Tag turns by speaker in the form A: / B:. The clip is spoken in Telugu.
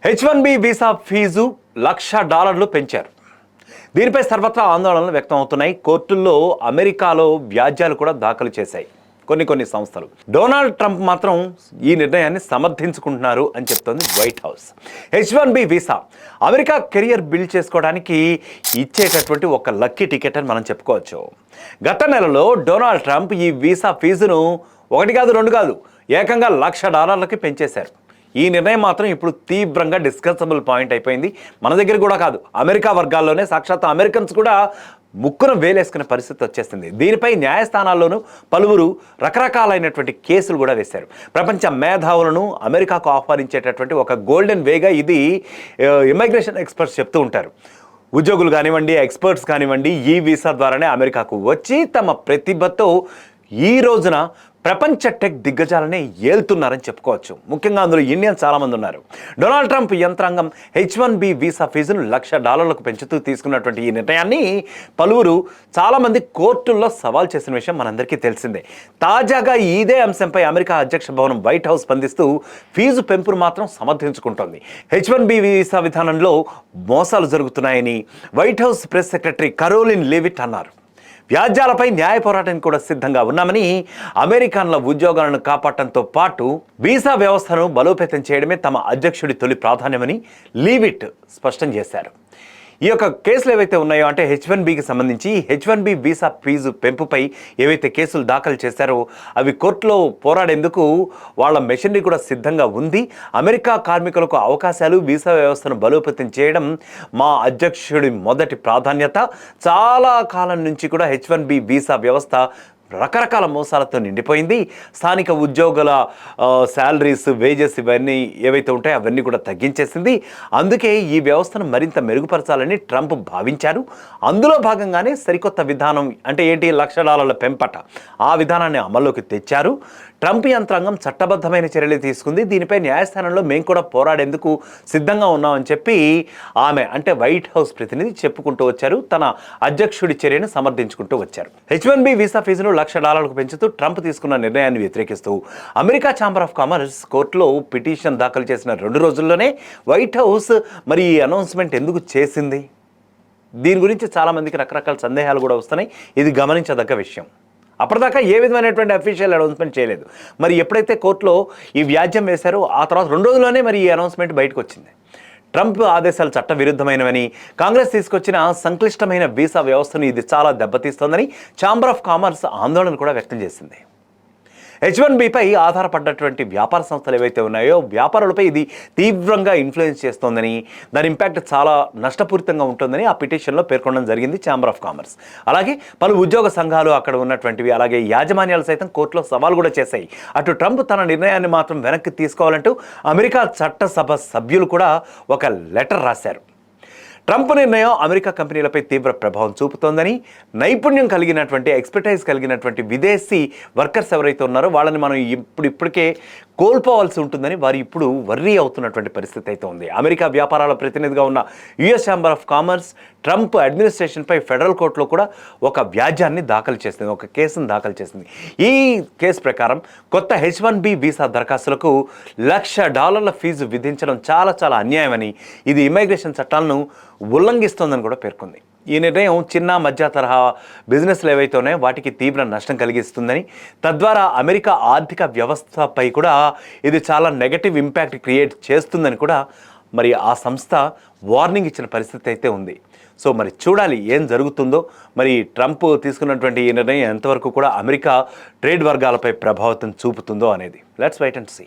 A: H1B వీసా ఫీజు $1,00,000 పెంచారు. దీనిపై సర్వత్రా ఆందోళనలు వ్యక్తం అవుతున్నాయి. కోర్టుల్లో అమెరికాలో వ్యాజ్యాలు కూడా దాఖలు చేశాయి కొన్ని సంస్థలు. డొనాల్డ్ ట్రంప్ మాత్రం ఈ నిర్ణయాన్ని సమర్థించుకుంటున్నారు అని చెప్తోంది white house. H1B visa America career build చేసుకోవడానికి ఇచ్చేటటువంటి ఒక లక్కీ టికెట్ అని మనం చెప్పుకోవచ్చు. గత నెలలో డొనాల్డ్ ట్రంప్ ఈ వీసా ఫీజును 1 కాదు 2 కాదు ఏకంగా $1,00,000 పెంచేశారు. ఈ నిర్ణయం మాత్రం ఇప్పుడు తీవ్రంగా డిస్కసబుల్ పాయింట్ అయిపోయింది. మన దగ్గర కూడా కాదు, అమెరికా వర్గాల్లోనే సాక్షాత్ అమెరికన్స్ కూడా ముక్కున వేలేసుకునే పరిస్థితి వచ్చేసింది. దీనిపై న్యాయస్థానాల్లోనూ పలువురు రకరకాలైనటువంటి కేసులు కూడా వేశారు. ప్రపంచ మేధావులను అమెరికాకు ఆహ్వానించేటటువంటి ఒక గోల్డెన్ వేగా ఇది ఇమిగ్రేషన్ ఎక్స్పర్ట్స్ చెప్తూ ఉంటారు. ఉద్యోగులు కానివ్వండి, ఎక్స్పర్ట్స్ కానివ్వండి, ఈ వీసా ద్వారానే అమెరికాకు వచ్చి తమ ప్రతిభతో ఈ రోజున ప్రపంచ టెక్ దిగ్గజాలనే ఏలుతున్నారని చెప్పుకోవచ్చు. ముఖ్యంగా అందులో ఇండియన్ చాలామంది ఉన్నారు. డొనాల్డ్ ట్రంప్ యంత్రాంగం H1B వీసా ఫీజును $1,00,000 పెంచుతూ తీసుకున్నటువంటి ఈ నిర్ణయాన్ని పలువురు చాలామంది కోర్టుల్లో సవాల్ చేసిన విషయం మనందరికీ తెలిసిందే. తాజాగా ఇదే అంశంపై అమెరికా అధ్యక్ష భవనం వైట్ హౌస్ స్పందిస్తూ ఫీజు పెంపును మాత్రం సమర్థించుకుంటోంది. H1B వీసా విధానంలో మోసాలు జరుగుతున్నాయని white house press secretary Karoline లెవిట్ అన్నారు. వ్యాజ్యాలపై న్యాయ పోరాటానికి కూడా సిద్ధంగా ఉన్నామని, అమెరికన్ల ఉద్యోగాలను కాపాడటంతో పాటు వీసా వ్యవస్థను బలోపేతం చేయడమే తమ అధ్యక్షుడి తొలి ప్రాధాన్యమని లీవిట్ స్పష్టం చేశారు. ఈ యొక్క కేసులు ఏవైతే ఉన్నాయో అంటే H1Bకి సంబంధించి H1B వీసా ఫీజు పెంపుపై ఏవైతే కేసులు దాఖలు చేశారో అవి కోర్టులో పోరాడేందుకు వాళ్ళ మెషినరీ కూడా సిద్ధంగా ఉంది. అమెరికా కార్మికులకు అవకాశాలు, వీసా వ్యవస్థను బలోపేతం చేయడం మా అధ్యక్షుడి మొదటి ప్రాధాన్యత. చాలా కాలం నుంచి కూడా H1B వీసా వ్యవస్థ రకరకాల మోసాలతో నిండిపోయింది. స్థానిక ఉద్యోగుల శాలరీస్, వేజెస్ ఇవన్నీ ఏవైతే ఉంటాయో అవన్నీ కూడా తగ్గించేసింది. అందుకే ఈ వ్యవస్థను మరింత మెరుగుపరచాలని ట్రంప్ భావించారు. అందులో భాగంగానే సరికొత్త విధానం అంటే ఏంటి, $1,00,000 పెంపట, ఆ విధానాన్ని అమల్లోకి తెచ్చారు. ట్రంప్ యంత్రాంగం చట్టబద్ధమైన చర్యలు తీసుకుంది. దీనిపై న్యాయస్థానంలో మేము కూడా పోరాడేందుకు సిద్ధంగా ఉన్నామని చెప్పి ఆమె అంటే వైట్ హౌస్ ప్రతినిధి చెప్పుకుంటూ వచ్చారు. తన అధ్యక్షుడి చర్యను సమర్థించుకుంటూ వచ్చారు. H1B వీసా ఫీజును $1,00,000 పెంచుతూ ట్రంప్ తీసుకున్న నిర్ణయాన్ని వ్యతిరేకిస్తూ అమెరికా ఛాంబర్ ఆఫ్ కామర్స్ కోర్టులో పిటిషన్ దాఖలు చేసిన 2 రోజుల్లోనే వైట్ హౌస్ మరి ఈ అనౌన్స్మెంట్ ఎందుకు చేసింది? దీని గురించి చాలామందికి రకరకాల సందేహాలు కూడా వస్తున్నాయి. ఇది గమనించదగ్గ విషయం. అప్పటిదాకా ఏ విధమైనటువంటి అఫీషియల్ అనౌన్స్మెంట్ చేయలేదు. మరి ఎప్పుడైతే కోర్టులో ఈ వ్యాజ్యం వేశారో ఆ తర్వాత 2 రోజుల్లోనే మరి ఈ అనౌన్స్మెంట్ బయటకు వచ్చింది. ట్రంప్ ఆదేశాలు చట్ట విరుద్ధమైనవని, కాంగ్రెస్ తీసుకొచ్చిన సంక్లిష్టమైన వీసా వ్యవస్థను ఇది చాలా దెబ్బతీస్తోందని ఛాంబర్ ఆఫ్ కామర్స్ ఆందోళన కూడా వ్యక్తం చేసింది. H1Bపై ఆధారపడ్డటువంటి వ్యాపార సంస్థలు ఏవైతే ఉన్నాయో వ్యాపారులపై ఇది తీవ్రంగా ఇన్ఫ్లుయెన్స్ చేస్తోందని, దాని ఇంపాక్ట్ చాలా నష్టపూరితంగా ఉంటుందని ఆ పిటిషన్లో పేర్కొనడం జరిగింది ఛాంబర్ ఆఫ్ కామర్స్. అలాగే పలు ఉద్యోగ సంఘాలు అక్కడ ఉన్నటువంటివి, అలాగే యాజమాన్యాలు సైతం కోర్టులో సవాల్ కూడా చేశాయి. అటు ట్రంప్ తన నిర్ణయాన్ని మాత్రం వెనక్కి తీసుకోవాలంటూ అమెరికా చట్టసభ సభ్యులు కూడా ఒక లెటర్ రాశారు. ట్రంప్ నిర్ణయం అమెరికా కంపెనీలపై తీవ్ర ప్రభావం చూపుతోందని, నైపుణ్యం కలిగినటువంటి, ఎక్స్పర్టైజ్ కలిగినటువంటి విదేశీ వర్కర్స్ ఎవరైతే ఉన్నారో వాళ్ళని మనం ఇప్పటికే కోల్పోవాల్సి ఉంటుందని వారు ఇప్పుడు వర్రీ అవుతున్నటువంటి పరిస్థితి అయితే ఉంది. అమెరికా వ్యాపారాల ప్రతినిధిగా ఉన్న US chamber of commerce Trump అడ్మినిస్ట్రేషన్పై ఫెడరల్ కోర్టులో కూడా ఒక వ్యాజ్యాన్ని దాఖలు చేసింది, ఒక కేసును దాఖలు చేసింది. ఈ కేసు ప్రకారం కొత్త H1B వీసా దరఖాస్తులకు $1,00,000 ఫీజు విధించడం చాలా అన్యాయమని, ఇది ఇమిగ్రేషన్ చట్టాలను ఉల్లంఘిస్తోందని కూడా పేర్కొంది. ఈ నిర్ణయం చిన్న మధ్య తరహా బిజినెస్లు ఏవైతే ఉన్నాయో వాటికి తీవ్ర నష్టం కలిగిస్తుందని, తద్వారా అమెరికా ఆర్థిక వ్యవస్థపై కూడా ఇది చాలా నెగటివ్ ఇంపాక్ట్ క్రియేట్ చేస్తుందని కూడా మరి ఆ సంస్థ వార్నింగ్ ఇచ్చిన పరిస్థితి అయితే ఉంది. సో మరి చూడాలి ఏం జరుగుతుందో. మరి ట్రంప్ తీసుకున్నటువంటి ఈ నిర్ణయం ఎంతవరకు కూడా అమెరికా ట్రేడ్ వర్గాలపై ప్రభావితం చూపుతుందో అనేది. Let's wait and see.